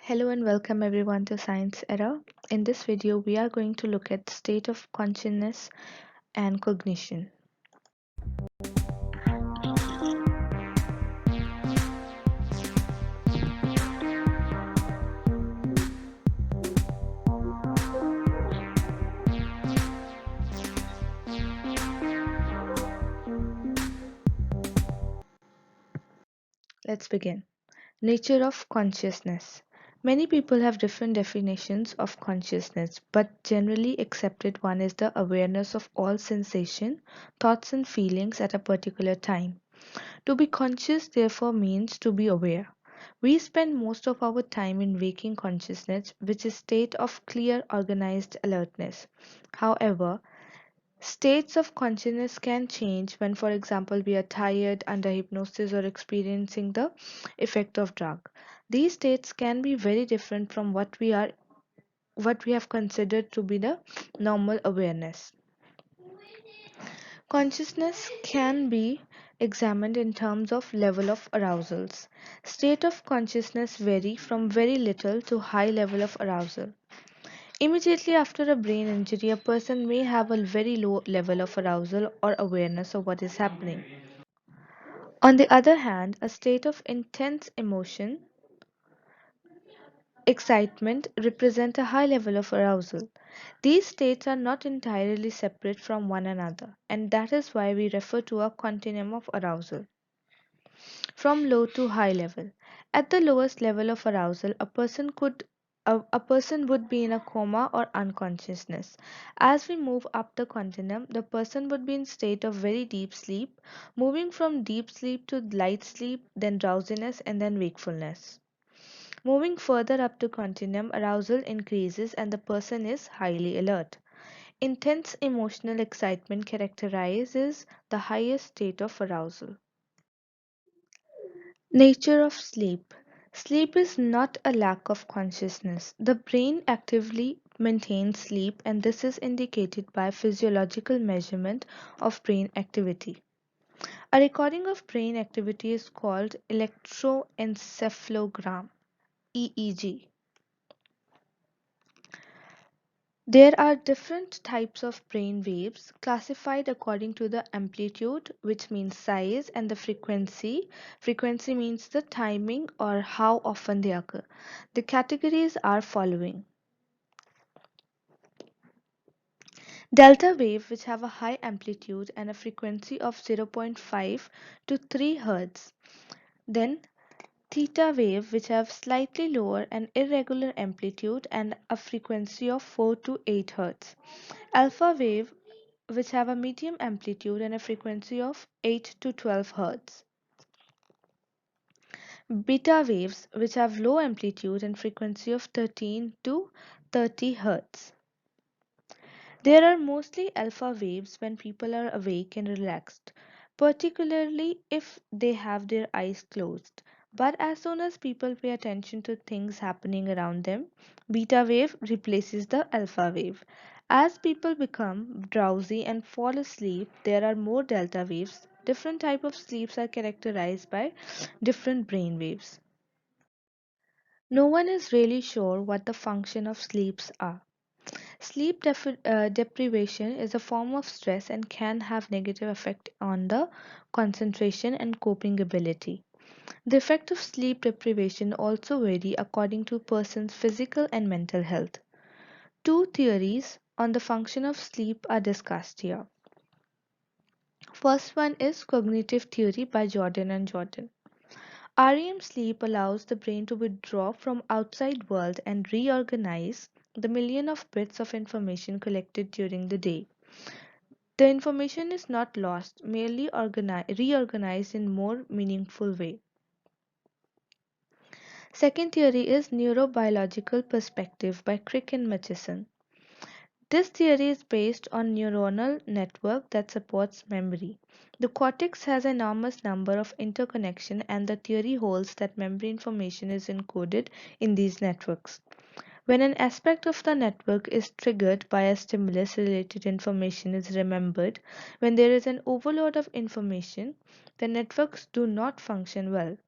Hello and welcome everyone to Science Era. In this video, we are going to look at state of consciousness and cognition. Let's begin. Nature of consciousness. Many people have different definitions of consciousness, but generally accepted one is the awareness of all sensation, thoughts and feelings at a particular time. To be conscious therefore means to be aware. We spend most of our time in waking consciousness, which is state of clear organized alertness. However, states of consciousness can change when, for example, we are tired, under hypnosis, or experiencing the effect of drug. These states can be very different from what we have considered to be the normal awareness. Consciousness can be examined in terms of level of arousals. State of consciousness vary from very little to high level of arousal. Immediately after a brain injury, a person may have a very low level of arousal or awareness of what is happening. On the other hand, a state of intense emotion, excitement represent a high level of arousal. These states are not entirely separate from one another, and that is why we refer to a continuum of arousal from low to high level. At the lowest level of arousal, a person would be in a coma or unconsciousness. As we move up the continuum, the person would be in state of very deep sleep, moving from deep sleep to light sleep, then drowsiness and then wakefulness. Moving further up the continuum, arousal increases and the person is highly alert. Intense emotional excitement characterizes the highest state of arousal. Nature of sleep. Sleep is not a lack of consciousness. The brain actively maintains sleep, and this is indicated by physiological measurement of brain activity. A recording of brain activity is called electroencephalogram (EEG). There are different types of brain waves classified according to the amplitude, which means size, and the frequency. Frequency means the timing or how often they occur. The categories are following. Delta wave, which have a high amplitude and a frequency of 0.5 to 3 Hz. Then theta wave, which have slightly lower and irregular amplitude and a frequency of 4 to 8 Hz. Alpha wave, which have a medium amplitude and a frequency of 8 to 12 Hz. Beta waves, which have low amplitude and frequency of 13 to 30 Hz. There are mostly alpha waves when people are awake and relaxed, particularly if they have their eyes closed. But as soon as people pay attention to things happening around them, beta wave replaces the alpha wave. As people become drowsy and fall asleep, there are more delta waves. Different type of sleeps are characterized by different brain waves. No one is really sure what the function of sleeps are. Deprivation is a form of stress and can have negative effect on the concentration and coping ability. The effect of sleep deprivation also vary according to person's physical and mental health. Two theories on the function of sleep are discussed here. First one is cognitive theory by Jordan and Jordan. REM sleep allows the brain to withdraw from outside world and reorganize the million of bits of information collected during the day. The information is not lost, merely reorganized in more meaningful way. Second theory is neurobiological perspective by Crick and Murchison. This theory is based on neuronal network that supports memory. The cortex has an enormous number of interconnection and the theory holds that memory information is encoded in these networks. When an aspect of the network is triggered by a stimulus, related information is remembered. When there is an overload of information, the networks do not function well.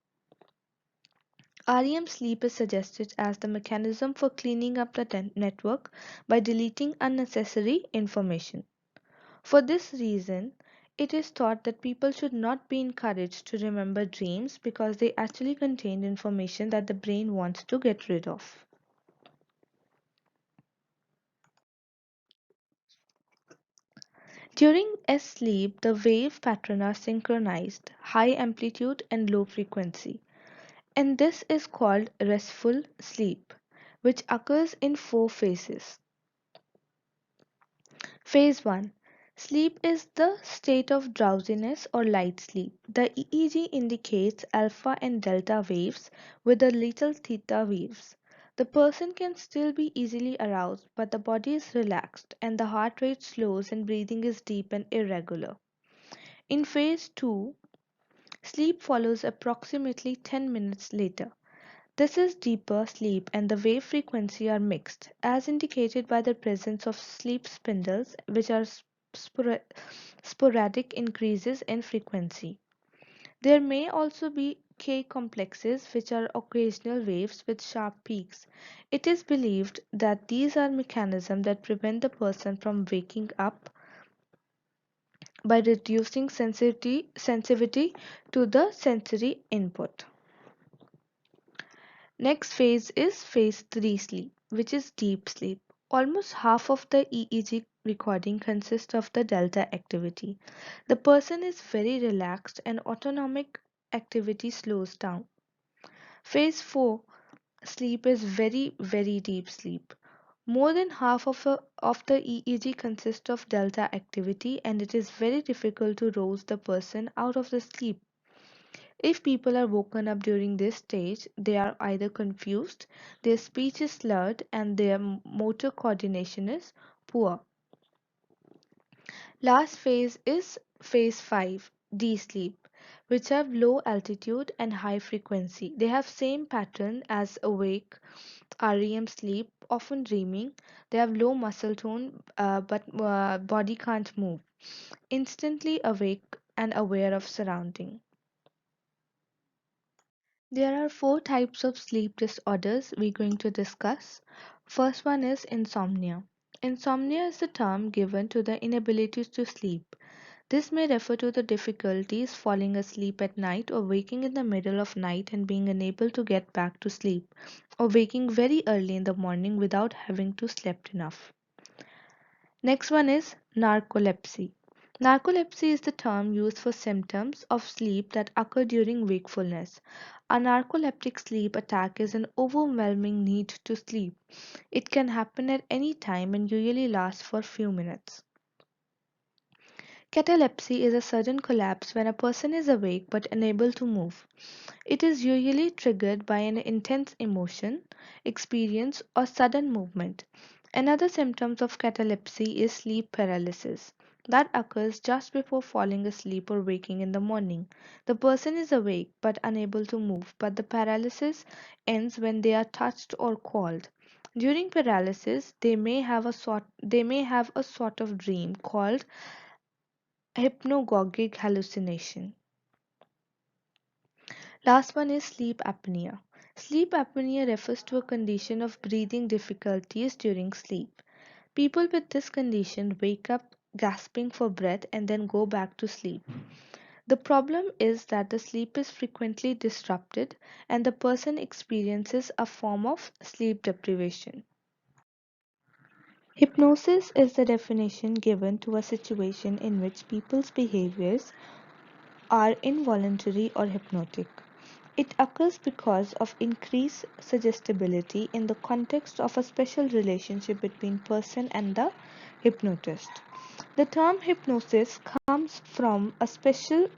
REM sleep is suggested as the mechanism for cleaning up the network by deleting unnecessary information. For this reason, it is thought that people should not be encouraged to remember dreams because they actually contain information that the brain wants to get rid of. During sleep, the wave pattern are synchronized, high amplitude and low frequency, and this is called restful sleep, which occurs in four phases. Phase 1. Sleep is the state of drowsiness or light sleep. The EEG indicates alpha and delta waves with the little theta waves. The person can still be easily aroused, but the body is relaxed and the heart rate slows and breathing is deep and irregular. In phase 2, sleep follows approximately 10 minutes later. This is deeper sleep and the wave frequency are mixed, as indicated by the presence of sleep spindles, which are spora- sporadic increases in frequency. There may also be K complexes, which are occasional waves with sharp peaks. It is believed that these are mechanisms that prevent the person from waking up by reducing sensitivity to the sensory input. Next phase is phase 3 sleep, which is deep sleep. Almost half of the EEG recording consists of the delta activity. The person is very relaxed and autonomic activity slows down. Phase 4 sleep is very deep sleep. More than half of the EEG consists of delta activity and it is very difficult to rouse the person out of the sleep. If people are woken up during this stage, they are either confused, their speech is slurred, and their motor coordination is poor. Last phase is phase 5, D sleep, which have low altitude and high frequency. They have same pattern as awake REM sleep, often dreaming. They have low muscle tone, but body can't move. Instantly awake and aware of surrounding. There are four types of sleep disorders we're going to discuss. First one is insomnia. Insomnia is the term given to the inability to sleep. This may refer to the difficulties falling asleep at night or waking in the middle of night and being unable to get back to sleep, or waking very early in the morning without having to slept enough. Next one is narcolepsy. Narcolepsy is the term used for symptoms of sleep that occur during wakefulness. A narcoleptic sleep attack is an overwhelming need to sleep. It can happen at any time and usually lasts for few minutes. Catalepsy is a sudden collapse when a person is awake but unable to move. It is usually triggered by an intense emotion, experience, or sudden movement. Another symptom of catalepsy is sleep paralysis that occurs just before falling asleep or waking in the morning. The person is awake but unable to move, but the paralysis ends when they are touched or called. During paralysis, they may have a sort of dream called hypnagogic hallucination. Last one is sleep apnea. Sleep apnea refers to a condition of breathing difficulties during sleep. People with this condition wake up gasping for breath and then go back to sleep. The problem is that the sleep is frequently disrupted and the person experiences a form of sleep deprivation. Hypnosis is the definition given to a situation in which people's behaviors are involuntary or hypnotic. It occurs because of increased suggestibility in the context of a special relationship between person and the hypnotist. The term hypnosis comes from a special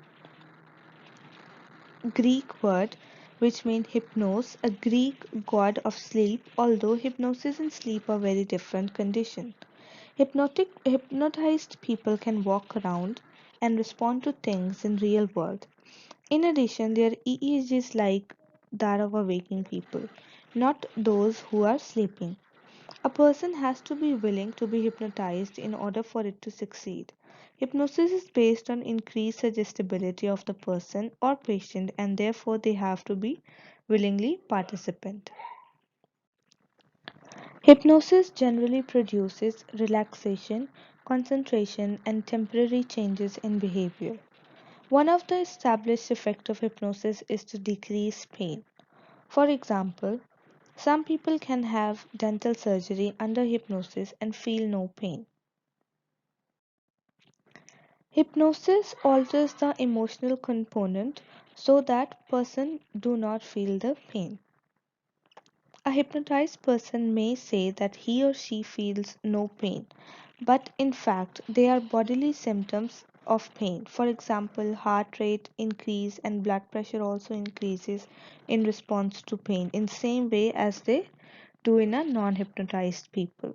Greek word which means hypnos, a Greek god of sleep, although hypnosis and sleep are very different conditions. Hypnotized people can walk around and respond to things in real world. In addition, their EEG is like that of a waking people, not those who are sleeping. A person has to be willing to be hypnotized in order for it to succeed. Hypnosis is based on increased suggestibility of the person or patient, and therefore they have to be willingly participant. Hypnosis generally produces relaxation, concentration, and temporary changes in behavior. One of the established effects of hypnosis is to decrease pain. For example, some people can have dental surgery under hypnosis and feel no pain. Hypnosis alters the emotional component so that person do not feel the pain. A hypnotized person may say that he or she feels no pain, but in fact they are bodily symptoms of pain. For example, heart rate increase and blood pressure also increases in response to pain in same way as they do in a non-hypnotized people.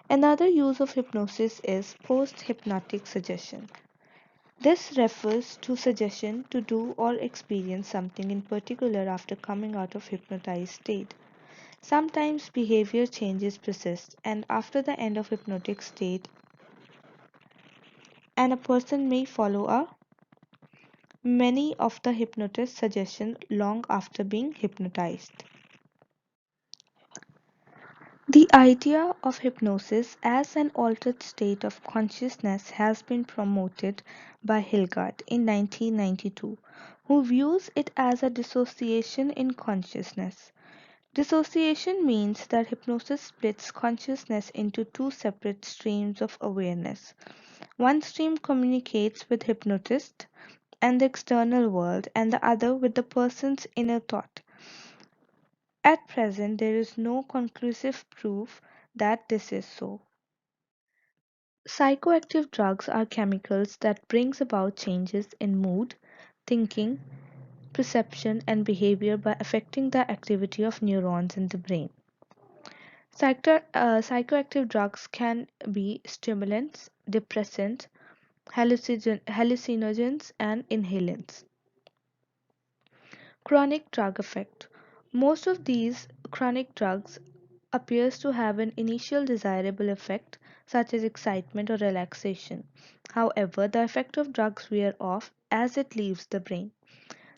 Another use of hypnosis is post-hypnotic suggestion. This refers to suggestion to do or experience something in particular after coming out of hypnotized state. Sometimes behavior changes persist and after the end of hypnotic state and a person may follow a many of the hypnotist suggestions long after being hypnotized. The idea of hypnosis as an altered state of consciousness has been promoted by Hilgard in 1992, who views it as a dissociation in consciousness. Dissociation means that hypnosis splits consciousness into two separate streams of awareness. One stream communicates with hypnotist and the external world, and the other with the person's inner thought. At present, there is no conclusive proof that this is so. Psychoactive drugs are chemicals that brings about changes in mood, thinking, perception and behavior by affecting the activity of neurons in the brain. Psychoactive drugs can be stimulants, depressants, hallucinogens, and inhalants. Chronic drug effect. Most of these chronic drugs appears to have an initial desirable effect such as excitement or relaxation. However, the effect of drugs wear off as it leaves the brain.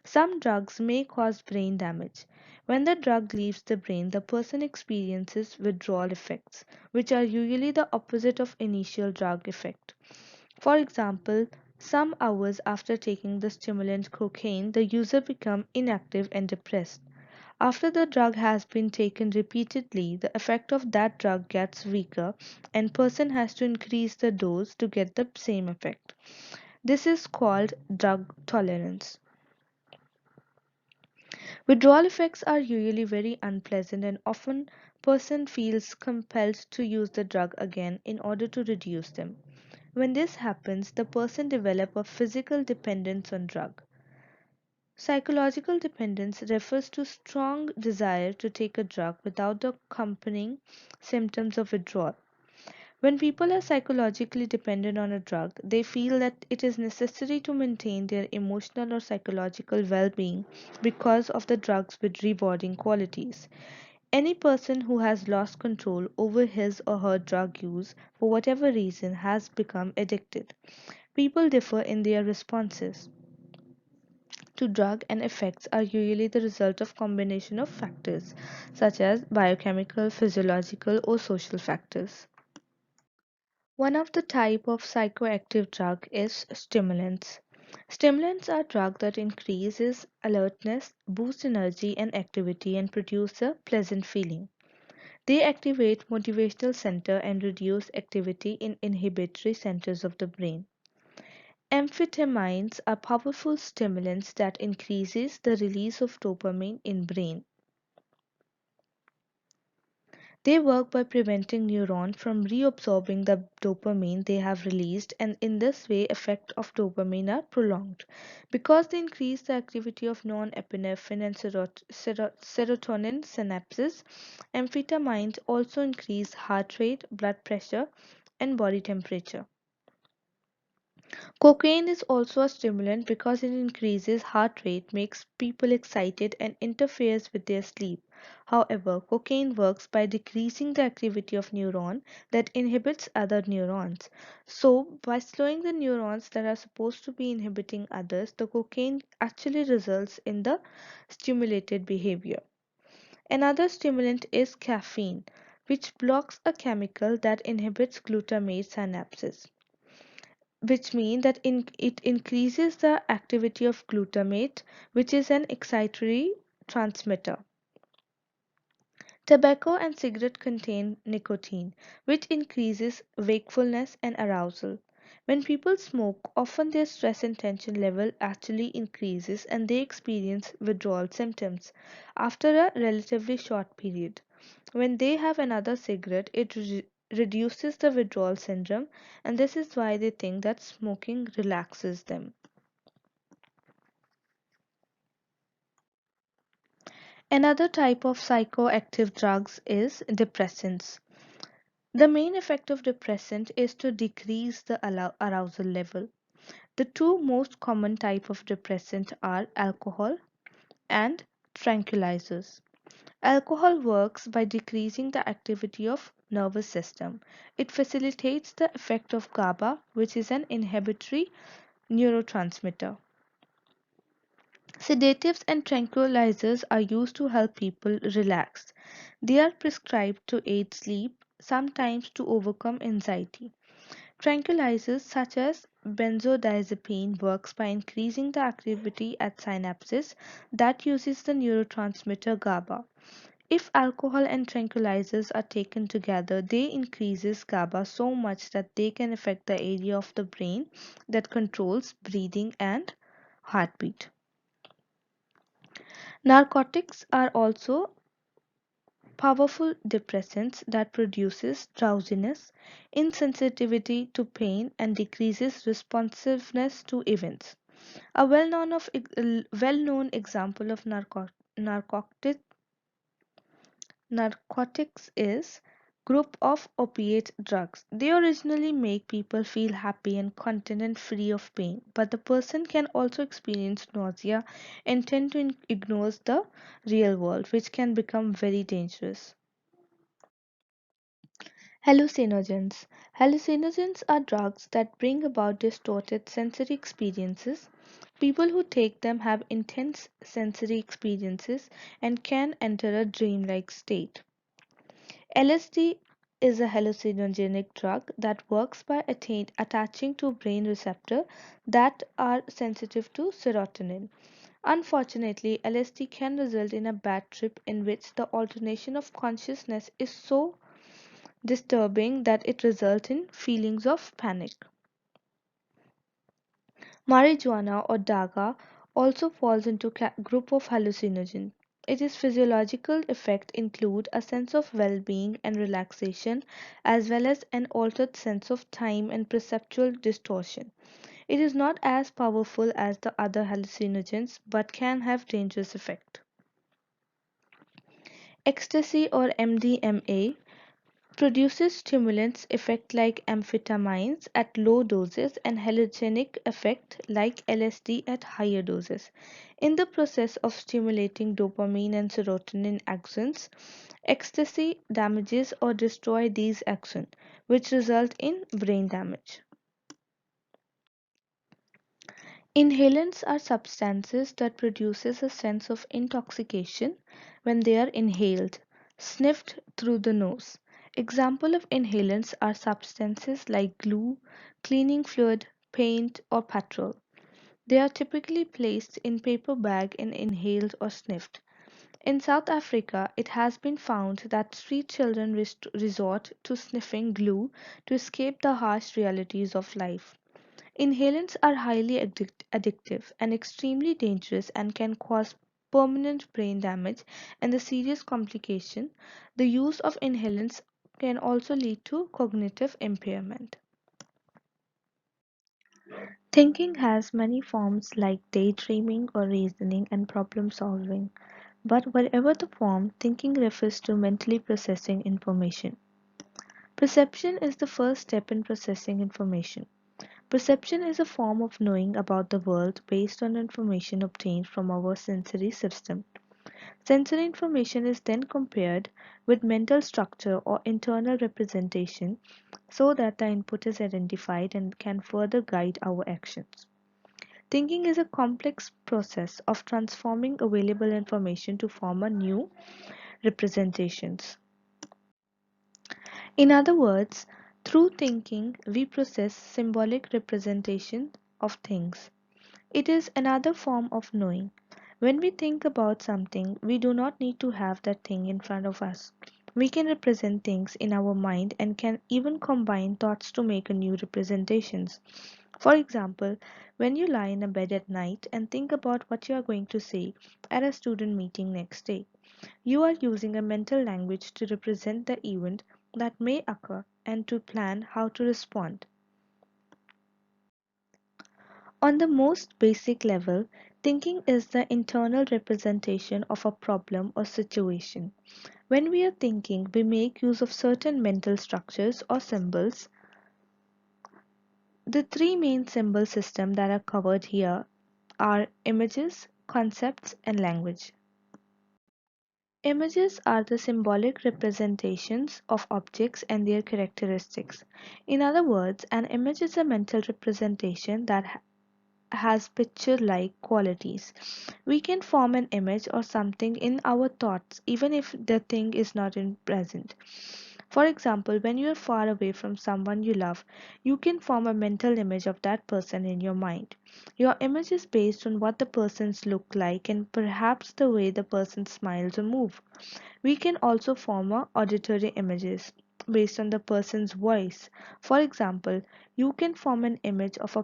Some drugs may cause brain damage. When the drug leaves the brain, the person experiences withdrawal effects, which are usually the opposite of initial drug effect. For example, some hours after taking the stimulant cocaine, the user becomes inactive and depressed. After the drug has been taken repeatedly, the effect of that drug gets weaker and person has to increase the dose to get the same effect. This is called drug tolerance. Withdrawal effects are usually very unpleasant and often person feels compelled to use the drug again in order to reduce them. When this happens, the person develops a physical dependence on drug. Psychological dependence refers to strong desire to take a drug without the accompanying symptoms of withdrawal. When people are psychologically dependent on a drug, they feel that it is necessary to maintain their emotional or psychological well being because of the drugs with rewarding qualities. Any person who has lost control over his or her drug use for whatever reason has become addicted. People differ in their responses to drug and effects are usually the result of combination of factors such as biochemical, physiological or social factors. One of the type of psychoactive drug is stimulants. Stimulants are drugs that increases alertness, boost energy and activity and produce a pleasant feeling. They activate motivational center and reduce activity in inhibitory centers of the brain. Amphetamines are powerful stimulants that increases the release of dopamine in brain. They work by preventing neuron from reabsorbing the dopamine they have released and in this way effect of dopamine are prolonged. Because they increase the activity of norepinephrine and serotonin synapses, amphetamines also increase heart rate, blood pressure and body temperature. Cocaine is also a stimulant because it increases heart rate, makes people excited, and interferes with their sleep. However, cocaine works by decreasing the activity of neuron that inhibits other neurons. So, by slowing the neurons that are supposed to be inhibiting others, the cocaine actually results in the stimulated behavior. Another stimulant is caffeine, which blocks a chemical that inhibits glutamate synapses, which means that it increases the activity of glutamate, which is an excitatory transmitter. Tobacco and cigarette contain nicotine, which increases wakefulness and arousal. When people smoke, often their stress and tension level actually increases and they experience withdrawal symptoms after a relatively short period. When they have another cigarette, it reduces the withdrawal syndrome, and this is why they think that smoking relaxes them. Another type of psychoactive drugs is depressants. The main effect of depressant is to decrease the arousal level. The two most common type of depressant are alcohol and tranquilizers. Alcohol works by decreasing the activity of nervous system. It facilitates the effect of GABA, which is an inhibitory neurotransmitter. Sedatives and tranquilizers are used to help people relax. They are prescribed to aid sleep, sometimes to overcome anxiety. Tranquilizers such as benzodiazepine works by increasing the activity at synapses that uses the neurotransmitter GABA. If alcohol and tranquilizers are taken together, they increases GABA so much that they can affect the area of the brain that controls breathing and heartbeat. Narcotics are also powerful depressants that produces drowsiness, insensitivity to pain, and decreases responsiveness to events. A well-known example of narcotic narcotics is group of opiate drugs. They originally make people feel happy and content and free of pain, but the person can also experience nausea and tend to ignore the real world, which can become very dangerous. Hallucinogens. Hallucinogens are drugs that bring about distorted sensory experiences. People who take them have intense sensory experiences and can enter a dreamlike state. LSD is a hallucinogenic drug that works by attaching to brain receptors that are sensitive to serotonin. Unfortunately, LSD can result in a bad trip in which the alternation of consciousness is so disturbing that it results in feelings of panic. Marijuana or daga also falls into group of hallucinogen. Its physiological effects include a sense of well-being and relaxation, as well as an altered sense of time and perceptual distortion. It is not as powerful as the other hallucinogens but can have dangerous effect. Ecstasy or MDMA produces stimulants effect like amphetamines at low doses and hallucinogenic effect like LSD at higher doses. In the process of stimulating dopamine and serotonin axons, ecstasy damages or destroys these axons, which result in brain damage. Inhalants are substances that produces a sense of intoxication when they are inhaled, sniffed through the nose. Example of inhalants are substances like glue, cleaning fluid, paint, or petrol. They are typically placed in paper bag and inhaled or sniffed. In South Africa, it has been found that street children resort to sniffing glue to escape the harsh realities of life. Inhalants are highly addictive and extremely dangerous and can cause permanent brain damage and the serious complication. The use of inhalants can also lead to cognitive impairment. Thinking has many forms like daydreaming or reasoning and problem solving. But whatever the form, thinking refers to mentally processing information. Perception is the first step in processing information. Perception is a form of knowing about the world based on information obtained from our sensory system. Sensory information is then compared with mental structure or internal representation so that the input is identified and can further guide our actions. Thinking is a complex process of transforming available information to form a new representations. In other words, through thinking, we process symbolic representation of things. It is another form of knowing. When we think about something, we do not need to have that thing in front of us. We can represent things in our mind and can even combine thoughts to make a new representations. For example, when you lie in a bed at night and think about what you are going to say at a student meeting next day, you are using a mental language to represent the event that may occur and to plan how to respond. On the most basic level, thinking is the internal representation of a problem or situation. When we are thinking, we make use of certain mental structures or symbols. The three main symbol systems that are covered here are images, concepts, and language. Images are the symbolic representations of objects and their characteristics. In other words, an image is a mental representation that has picture like qualities. We can form an image or something in our thoughts even if the thing is not in present. For example, when you are far away from someone you love, you can form a mental image of that person in your mind. Your image is based on what the persons look like and perhaps the way the person smiles or move. We can also form a auditory images based on the person's voice. For example, you can form an image of a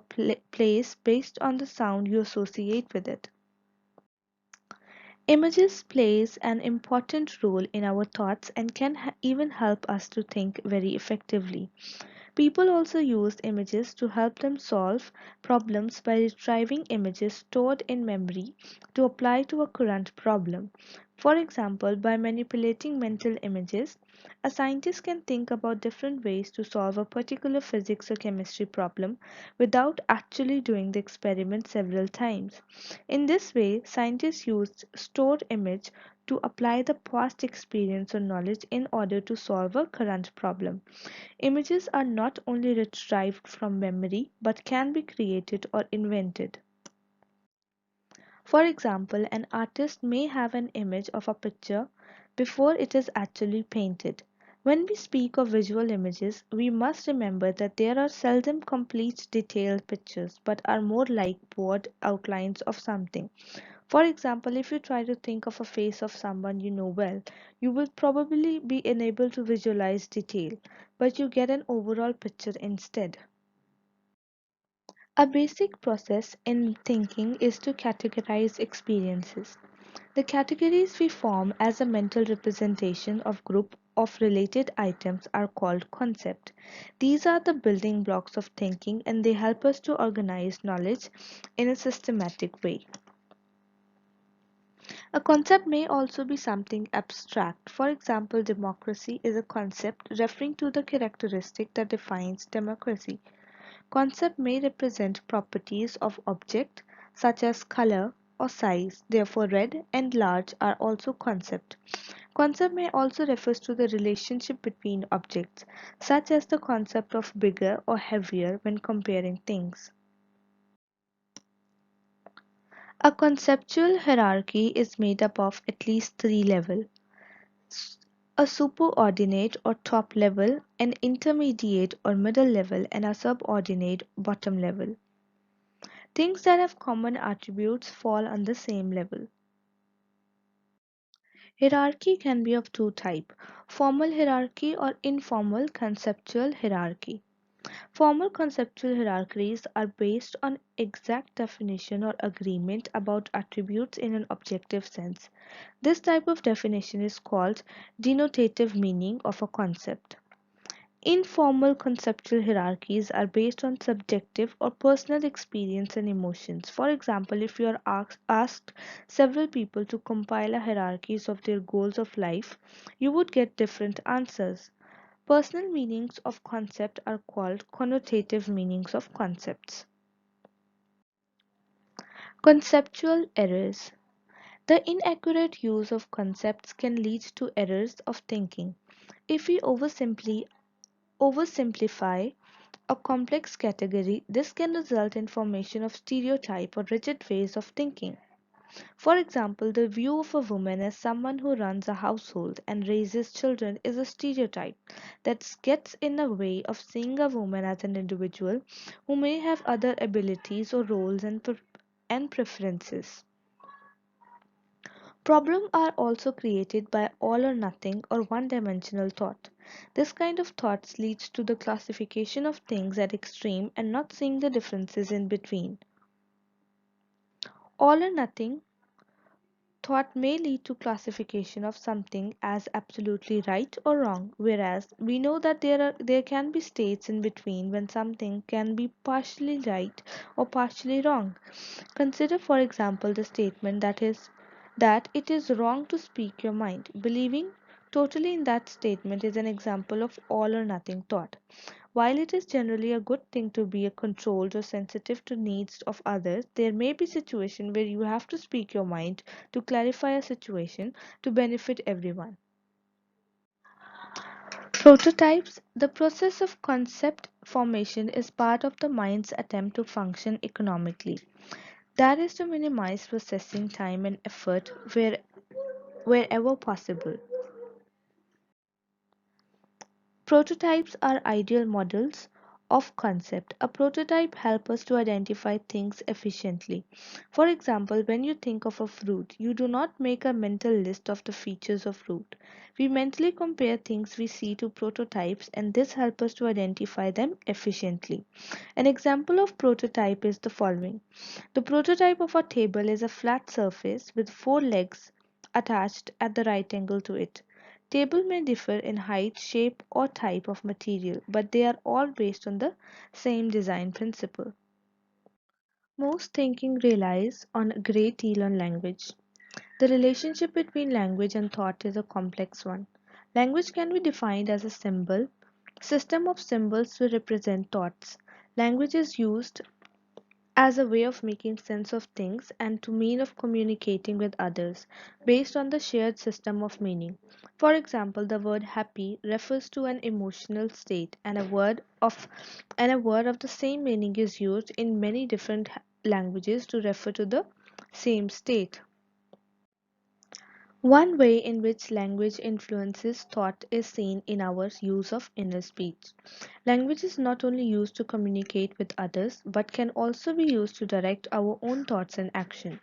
place based on the sound you associate with it. Images plays an important role in our thoughts and can even help us to think very effectively. People also use images to help them solve problems by retrieving images stored in memory to apply to a current problem. For example, by manipulating mental images, a scientist can think about different ways to solve a particular physics or chemistry problem without actually doing the experiment several times. In this way, scientists use stored image to apply the past experience or knowledge in order to solve a current problem. Images are not only retrieved from memory but can be created or invented. For example, an artist may have an image of a picture before it is actually painted. When we speak of visual images, we must remember that there are seldom complete detailed pictures but are more like broad outlines of something. For example, if you try to think of a face of someone you know well, you will probably be unable to visualize detail, but you get an overall picture instead. A basic process in thinking is to categorize experiences. The categories we form as a mental representation of group of related items are called concept. These are the building blocks of thinking and they help us to organize knowledge in a systematic way. A concept may also be something abstract. For example, democracy is a concept referring to the characteristic that defines democracy. Concept may represent properties of object such as color or size. Therefore, red and large are also concept. Concept may also refer to the relationship between objects, such as the concept of bigger or heavier when comparing things. A conceptual hierarchy is made up of at least three levels: a superordinate or top level, an intermediate or middle level, and a subordinate bottom level. Things that have common attributes fall on the same level. Hierarchy can be of two types: formal hierarchy or informal conceptual hierarchy. Formal conceptual hierarchies are based on exact definition or agreement about attributes in an objective sense. This type of definition is called denotative meaning of a concept. Informal conceptual hierarchies are based on subjective or personal experience and emotions. For example, if you are asked several people to compile a hierarchies of their goals of life, you would get different answers. Personal meanings of concept are called connotative meanings of concepts. Conceptual errors. The inaccurate use of concepts can lead to errors of thinking. If we oversimplify a complex category, this can result in formation of stereotype or rigid ways of thinking. For example, the view of a woman as someone who runs a household and raises children is a stereotype that gets in the way of seeing a woman as an individual who may have other abilities or roles and preferences. Problems are also created by all or nothing or one dimensional thought. This kind of thoughts leads to the classification of things at extreme and not seeing the differences in between. All or nothing thought may lead to classification of something as absolutely right or wrong, whereas we know that there can be states in between when something can be partially right or partially wrong. Consider, for example, the statement that it is wrong to speak your mind. Believing totally in that statement is an example of all or nothing thought. While it is generally a good thing to be controlled or sensitive to needs of others, there may be situations where you have to speak your mind to clarify a situation to benefit everyone. Prototypes. The process of concept formation is part of the mind's attempt to function economically. That is to minimize processing time and effort wherever possible. Prototypes are ideal models of concept. A prototype helps us to identify things efficiently. For example, when you think of a fruit, you do not make a mental list of the features of fruit. We mentally compare things we see to prototypes, and this helps us to identify them efficiently. An example of prototype is the following. The prototype of a table is a flat surface with four legs attached at the right angle to it. Table may differ in height, shape, or type of material, but they are all based on the same design principle. Most thinking relies on a great deal on language. The relationship between language and thought is a complex one. Language can be defined as a system of symbols to represent thoughts. Language is used as a way of making sense of things and to mean of communicating with others based on the shared system of meaning. For example, the word happy refers to an emotional state and a word of the same meaning is used in many different languages to refer to the same state. One way in which language influences thought is seen in our use of inner speech. Language is not only used to communicate with others but can also be used to direct our own thoughts and action.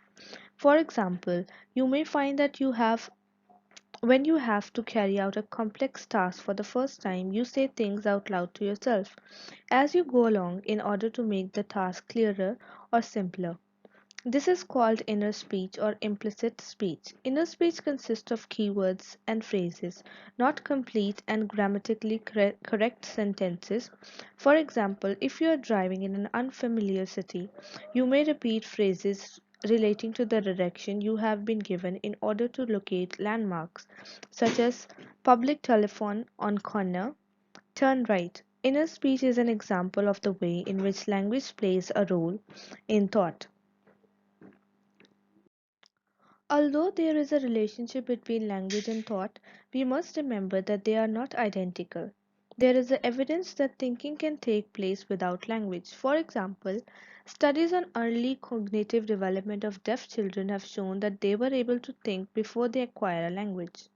For example, you may find that when you have to carry out a complex task for the first time, you say things out loud to yourself as you go along in order to make the task clearer or simpler. This is called inner speech or implicit speech. Inner speech consists of keywords and phrases, not complete and grammatically correct sentences. For example, if you are driving in an unfamiliar city, you may repeat phrases relating to the direction you have been given in order to locate landmarks, such as public telephone on corner, turn right. Inner speech is an example of the way in which language plays a role in thought. Although there is a relationship between language and thought, we must remember that they are not identical. There is evidence that thinking can take place without language. For example, studies on early cognitive development of deaf children have shown that they were able to think before they acquire a language.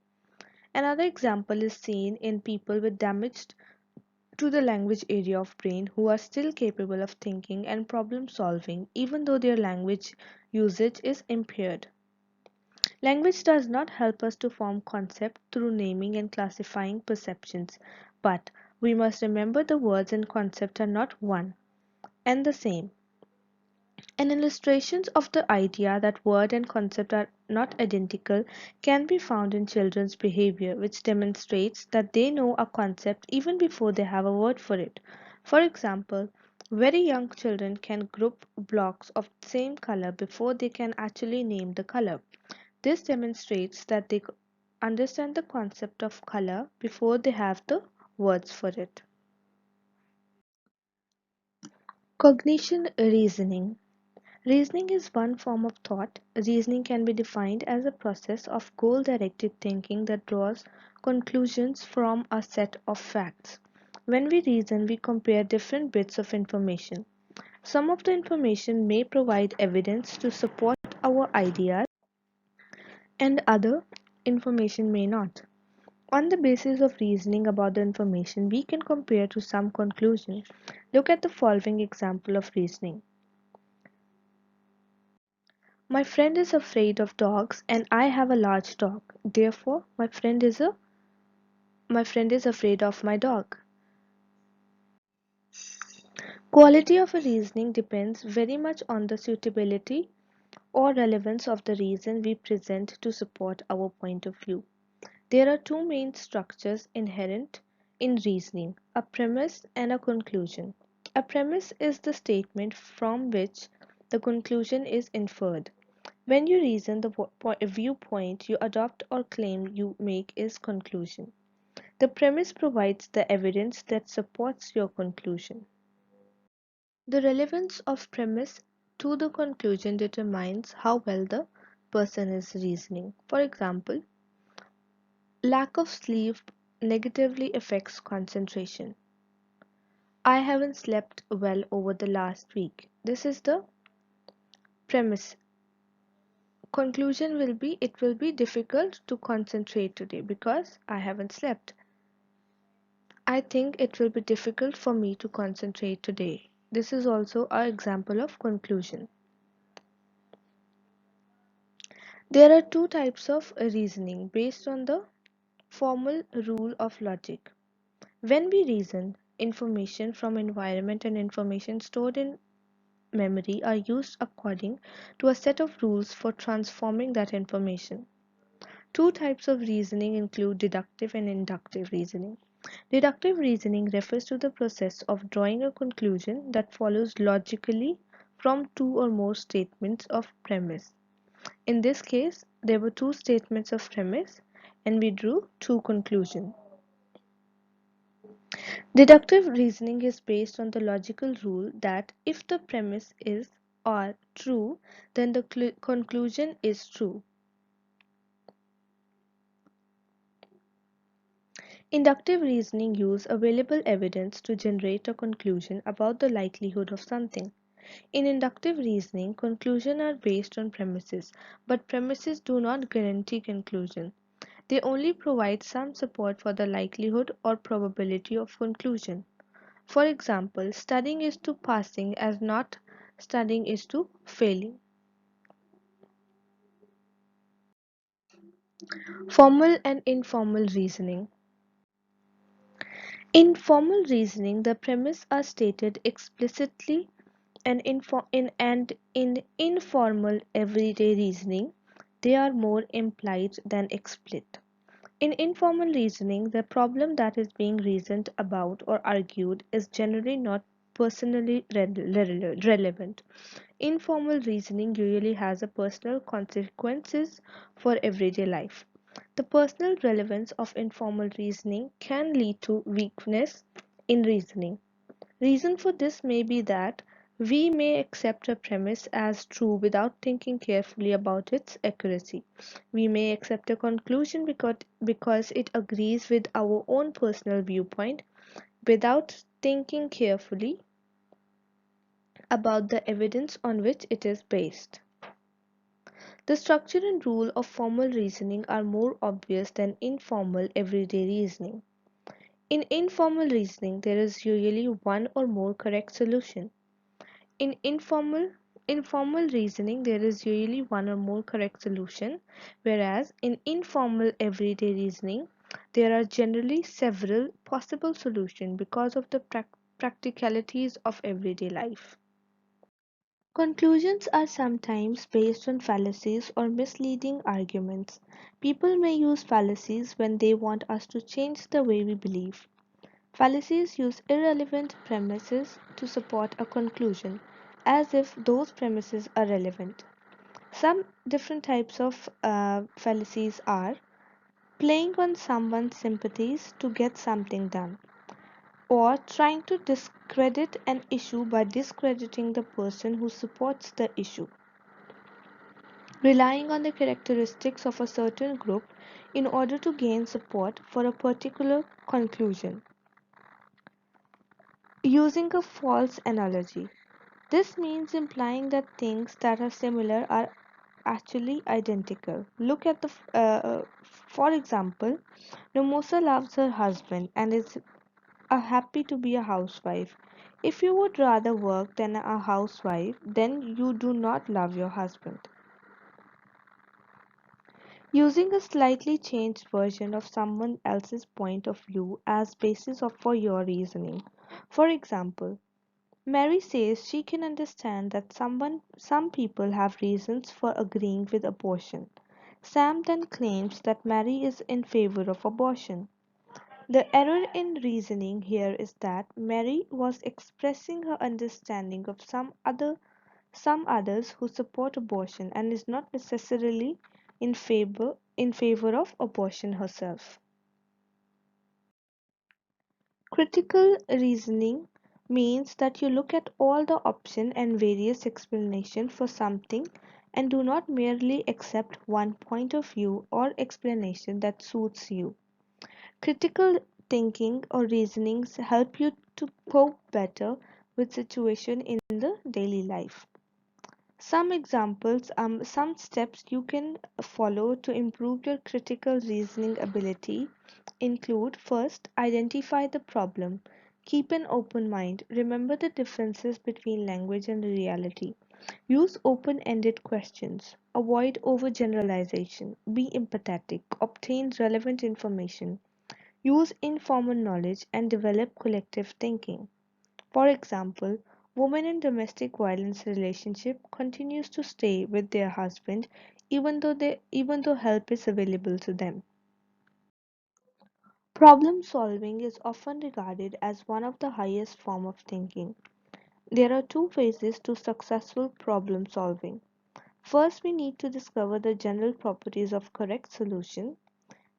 Another example is seen in people with damage to the language area of brain who are still capable of thinking and problem solving even though their language usage is impaired. Language does not help us to form concepts through naming and classifying perceptions, but we must remember the words and concepts are not one and the same. An illustration of the idea that word and concept are not identical can be found in children's behavior, which demonstrates that they know a concept even before they have a word for it. For example, very young children can group blocks of the same color before they can actually name the color. This demonstrates that they understand the concept of color before they have the words for it. Cognition reasoning. Reasoning is one form of thought. Reasoning can be defined as a process of goal directed thinking that draws conclusions from a set of facts. When we reason, we compare different bits of information. Some of the information may provide evidence to support our ideas, and other information may not. On the basis of reasoning about the information, we can compare to some conclusion. Look at the following example of reasoning. My friend is afraid of dogs and I have a large dog. Therefore, my friend is afraid of my dog. Quality of a reasoning depends very much on the suitability or relevance of the reason we present to support our point of view. There are two main structures inherent in reasoning: a premise and a conclusion. A premise is the statement from which the conclusion is inferred. When you reason, the viewpoint you adopt or claim you make is conclusion. The premise provides the evidence that supports your conclusion. The relevance of premise to the conclusion determines how well the person is reasoning. For example, lack of sleep negatively affects concentration. I haven't slept well over the last week. This is the premise. Conclusion will be it will be difficult to concentrate today because I haven't slept. I think it will be difficult for me to concentrate today. This is also an example of conclusion. There are two types of reasoning based on the formal rule of logic. When we reason, information from environment and information stored in memory are used according to a set of rules for transforming that information. Two types of reasoning include deductive and inductive reasoning. Deductive reasoning refers to the process of drawing a conclusion that follows logically from two or more statements of premise. In this case, there were two statements of premise and we drew two conclusions. Deductive reasoning is based on the logical rule that if the premise is or true, then the conclusion is true. Inductive reasoning uses available evidence to generate a conclusion about the likelihood of something. In inductive reasoning, conclusions are based on premises, but premises do not guarantee conclusion. They only provide some support for the likelihood or probability of conclusion. For example, studying is to passing as not studying is to failing. Formal and informal reasoning. In formal reasoning, the premises are stated explicitly and in informal everyday reasoning, they are more implied than explicit. In informal reasoning, the problem that is being reasoned about or argued is generally not personally relevant. Informal reasoning usually has a personal consequences for everyday life. The personal relevance of informal reasoning can lead to weakness in reasoning. Reason for this may be that we may accept a premise as true without thinking carefully about its accuracy. We may accept a conclusion because it agrees with our own personal viewpoint without thinking carefully about the evidence on which it is based. The structure and rule of formal reasoning are more obvious than informal everyday reasoning. In informal reasoning, there is usually one or more correct solution. In informal reasoning, there is usually one or more correct solution, whereas in informal everyday reasoning, there are generally several possible solutions because of the practicalities of everyday life. Conclusions are sometimes based on fallacies or misleading arguments. People may use fallacies when they want us to change the way we believe. Fallacies use irrelevant premises to support a conclusion, as if those premises are relevant. Some different types of fallacies are playing on someone's sympathies to get something done. or trying to discredit an issue by discrediting the person who supports the issue, relying on the characteristics of a certain group in order to gain support for a particular conclusion, using a false analogy. This means implying that things that are similar are actually identical. Look at for example, Nomosa loves her husband and is happy to be a housewife. If you would rather work than a housewife, then you do not love your husband. Using a slightly changed version of someone else's point of view as basis for your reasoning. For example, Mary says she can understand that some people have reasons for agreeing with abortion. Sam then claims that Mary is in favor of abortion. The error in reasoning here is that Mary was expressing her understanding of some others who support abortion and is not necessarily in favor of abortion herself. Critical reasoning means that you look at all the options and various explanations for something and do not merely accept one point of view or explanation that suits you. Critical thinking or reasonings help you to cope better with situations in the daily life. Some steps you can follow to improve your critical reasoning ability include: first, identify the problem. Keep an open mind. Remember the differences between language and reality. Use open ended questions. Avoid overgeneralization. Be empathetic. Obtain relevant information. Use informal knowledge and develop collective thinking. For example, women in domestic violence relationship continues to stay with their husband even though help is available to them. Problem solving is often regarded as one of the highest form of thinking. There are two phases to successful problem solving. First, we need to discover the general properties of correct solution.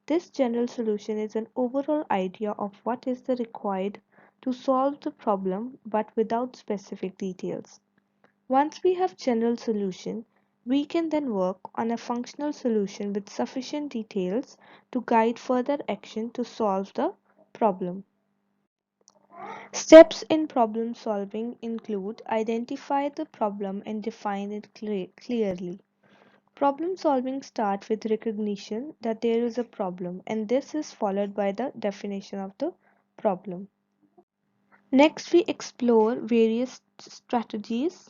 This general solution is an overall idea of what is the required to solve the problem but without specific details. Once we have general solution, we can then work on a functional solution with sufficient details to guide further action to solve the problem. Steps in problem solving include: identify the problem and define it clearly. Problem solving starts with recognition that there is a problem, and this is followed by the definition of the problem. Next, we explore various strategies.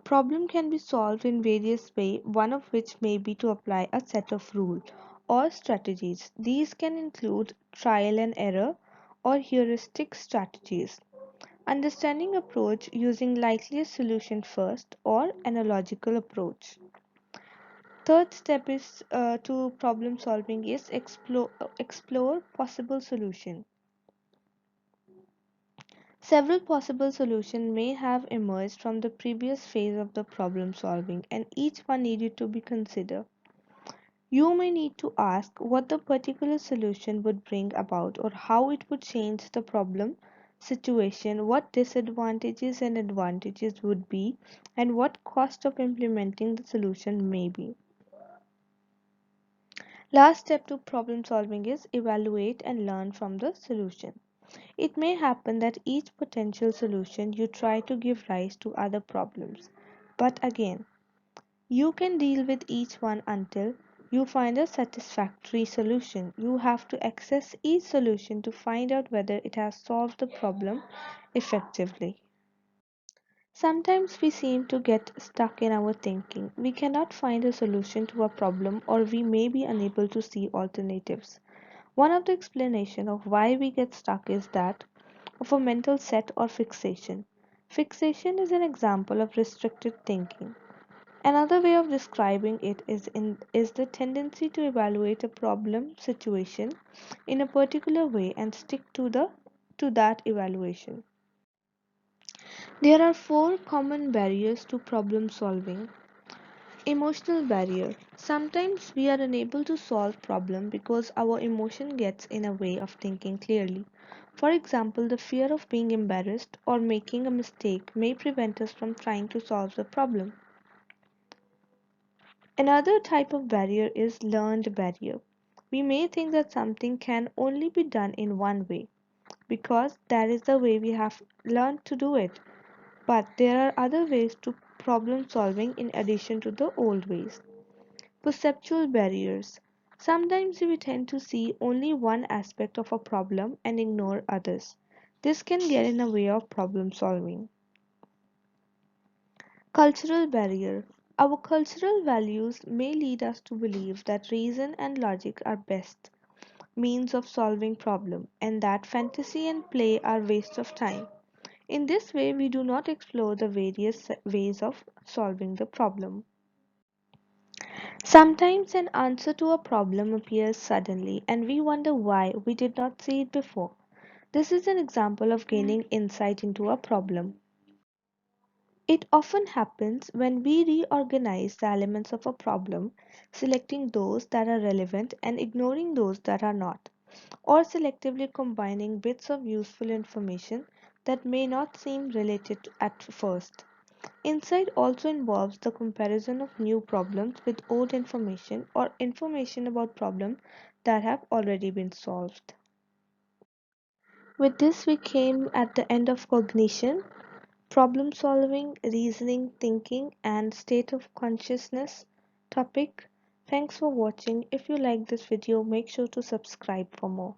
Problem can be solved in various ways, one of which may be to apply a set of rules or strategies. These can include trial and error or heuristic strategies, understanding approach using likeliest solution first, or analogical approach. Third step is to problem solving is explore possible solution. Several possible solutions may have emerged from the previous phase of the problem solving, and each one needed to be considered. You may need to ask what the particular solution would bring about or how it would change the problem situation, what disadvantages and advantages would be, and what cost of implementing the solution may be. Last step to problem solving is evaluate and learn from the solution. It may happen that each potential solution you try to give rise to other problems. But again, you can deal with each one until you find a satisfactory solution. You have to access each solution to find out whether it has solved the problem effectively. Sometimes we seem to get stuck in our thinking. We cannot find a solution to a problem, or we may be unable to see alternatives. One of the explanations of why we get stuck is that of a mental set or fixation. Fixation is an example of restricted thinking. Another way of describing it is the tendency to evaluate a problem situation in a particular way and stick to that evaluation. There are four common barriers to problem solving. Emotional barrier. Sometimes we are unable to solve problem because our emotion gets in a way of thinking clearly. For example, the fear of being embarrassed or making a mistake may prevent us from trying to solve the problem. Another type of barrier is learned barrier. We may think that something can only be done in one way because that is the way we have learned to do it. But there are other ways to problem solving in addition to the old ways. Perceptual barriers. Sometimes we tend to see only one aspect of a problem and ignore others. This can get in the way of problem solving. Cultural barrier. Our cultural values may lead us to believe that reason and logic are best means of solving problem and that fantasy and play are waste of time. In this way, we do not explore the various ways of solving the problem. Sometimes an answer to a problem appears suddenly and we wonder why we did not see it before. This is an example of gaining insight into a problem. It often happens when we reorganize the elements of a problem, selecting those that are relevant and ignoring those that are not, or selectively combining bits of useful information that may not seem related at first. Insight also involves the comparison of new problems with old information or information about problems that have already been solved. With this, we came at the end of cognition, problem solving, reasoning, thinking, and state of consciousness topic. Thanks for watching. If you like this video, make sure to subscribe for more.